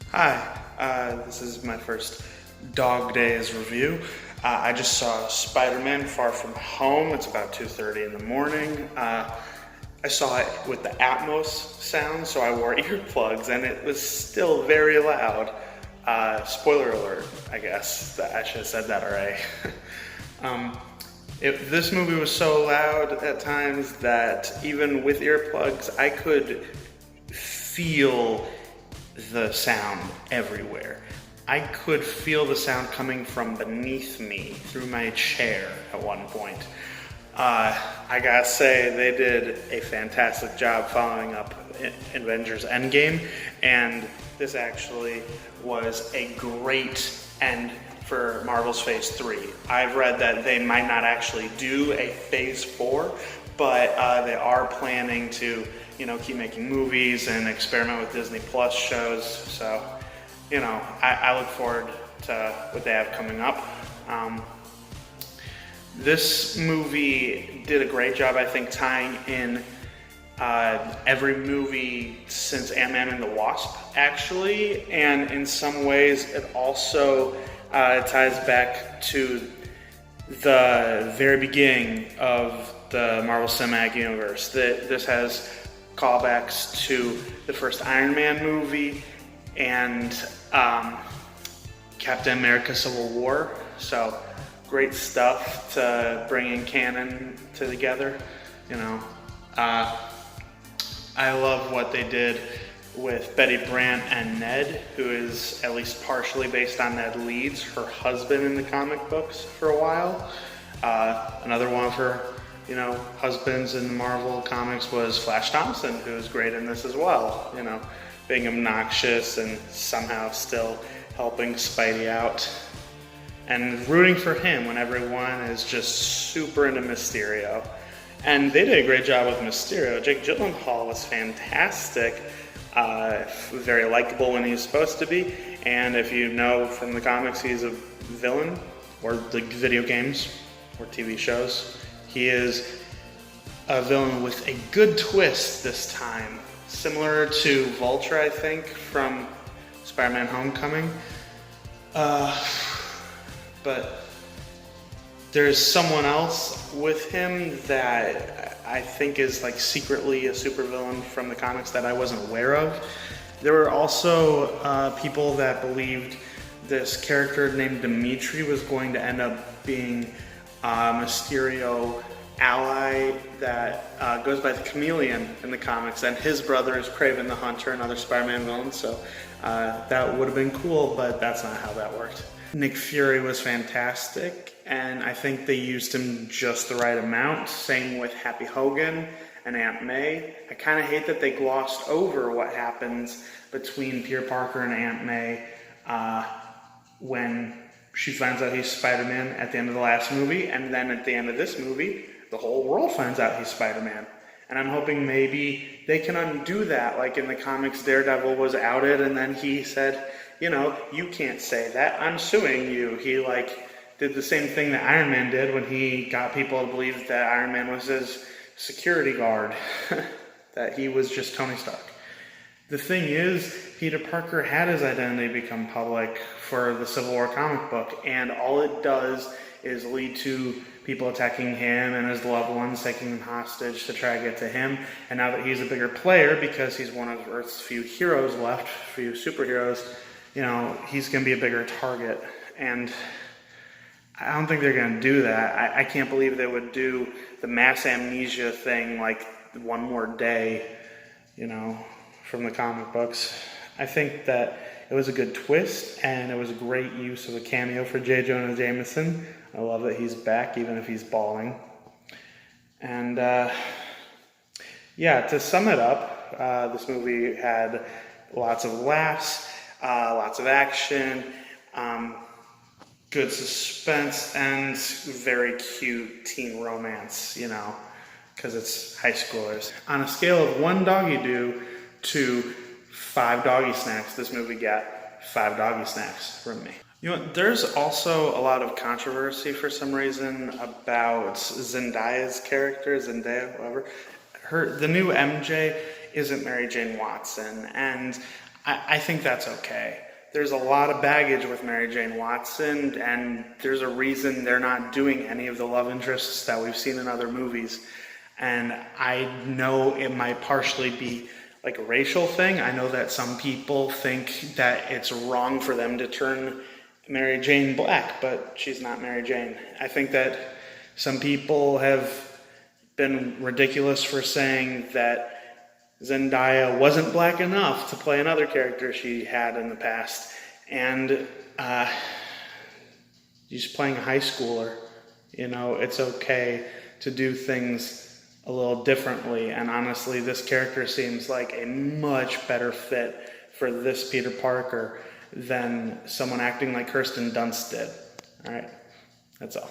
Hi, this is my first Dog Days review. I just saw Spider-Man Far From Home. It's about 2:30 in the morning. I saw it with the Atmos sound, so I wore earplugs, and it was still very loud. Spoiler alert, I guess. I should have said that already. um, this movie was so loud at times that even with earplugs, I could feel the sound everywhere. I could feel the sound coming from beneath me through my chair at one point. I gotta say, they did a fantastic job following up Avengers Endgame, and this actually was a great end for Marvel's Phase 3. I've read that they might not actually do a Phase 4, but they are planning to, keep making movies and experiment with Disney Plus shows. So, I look forward to what they have coming up. This movie did a great job, I think, tying in every movie since Ant-Man and the Wasp, actually, and in some ways it also ties back to the very beginning of the Marvel Cinematic Universe. This has callbacks to the first Iron Man movie and Captain America Civil War, so great stuff to bring in canon together. I love what they did with Betty Brant and Ned, who is at least partially based on Ned Leeds, her husband in the comic books for a while. Another one of her, husbands in the Marvel comics was Flash Thompson, who is great in this as well. Being obnoxious and somehow still helping Spidey out. And rooting for him when everyone is just super into Mysterio. And they did a great job with Mysterio. Jake Gyllenhaal was fantastic. Very likable when he's supposed to be. And if you know from the comics, he's a villain, or the video games, or TV shows. He is a villain with a good twist this time. Similar to Vulture, I think, from Spider-Man Homecoming. But there's someone else with him that I think is like secretly a supervillain from the comics that I wasn't aware of. There were also people that believed this character named Dimitri was going to end up being a Mysterio ally that goes by the Chameleon in the comics, and his brother is Kraven the Hunter, another Spider-Man villain, so that would have been cool, but that's not how that worked. Nick Fury was fantastic, and I think they used him just the right amount. Same with Happy Hogan and Aunt May. I kind of hate that they glossed over what happens between Peter Parker and Aunt May when she finds out he's Spider-Man at the end of the last movie, and then at the end of this movie, the whole world finds out he's Spider-Man. And I'm hoping maybe they can undo that, like in the comics, Daredevil was outed, and then he said, you can't say that, I'm suing you. He did the same thing that Iron Man did when he got people to believe that Iron Man was his security guard, that he was just Tony Stark. The thing is, Peter Parker had his identity become public for the Civil War comic book, and all it does is lead to people attacking him and his loved ones, taking him hostage to try to get to him. And now that he's a bigger player, because he's one of Earth's few heroes left, few superheroes, he's going to be a bigger target. And I don't think they're going to do that. I can't believe they would do the mass amnesia thing like one more day, from the comic books. I think that it was a good twist, and it was a great use of a cameo for J. Jonah Jameson. I love that he's back, even if he's balding. And to sum it up, this movie had lots of laughs, lots of action, good suspense, and very cute teen romance, because it's high schoolers. On a scale of 1 doggy doo to 5 doggy snacks, this movie got 5 doggy snacks from me. There's also a lot of controversy for some reason about Zendaya's character, Zendaya, whoever. The new MJ isn't Mary Jane Watson, and I think that's okay. There's a lot of baggage with Mary Jane Watson, and there's a reason they're not doing any of the love interests that we've seen in other movies. And I know it might partially be like a racial thing. I know that some people think that it's wrong for them to turn Mary Jane black, but she's not Mary Jane. I think that some people have been ridiculous for saying that Zendaya wasn't black enough to play another character she had in the past. And she's playing a high schooler. You know, it's okay to do things a little differently. And honestly, this character seems like a much better fit for this Peter Parker than someone acting like Kirsten Dunst did. All right, that's all.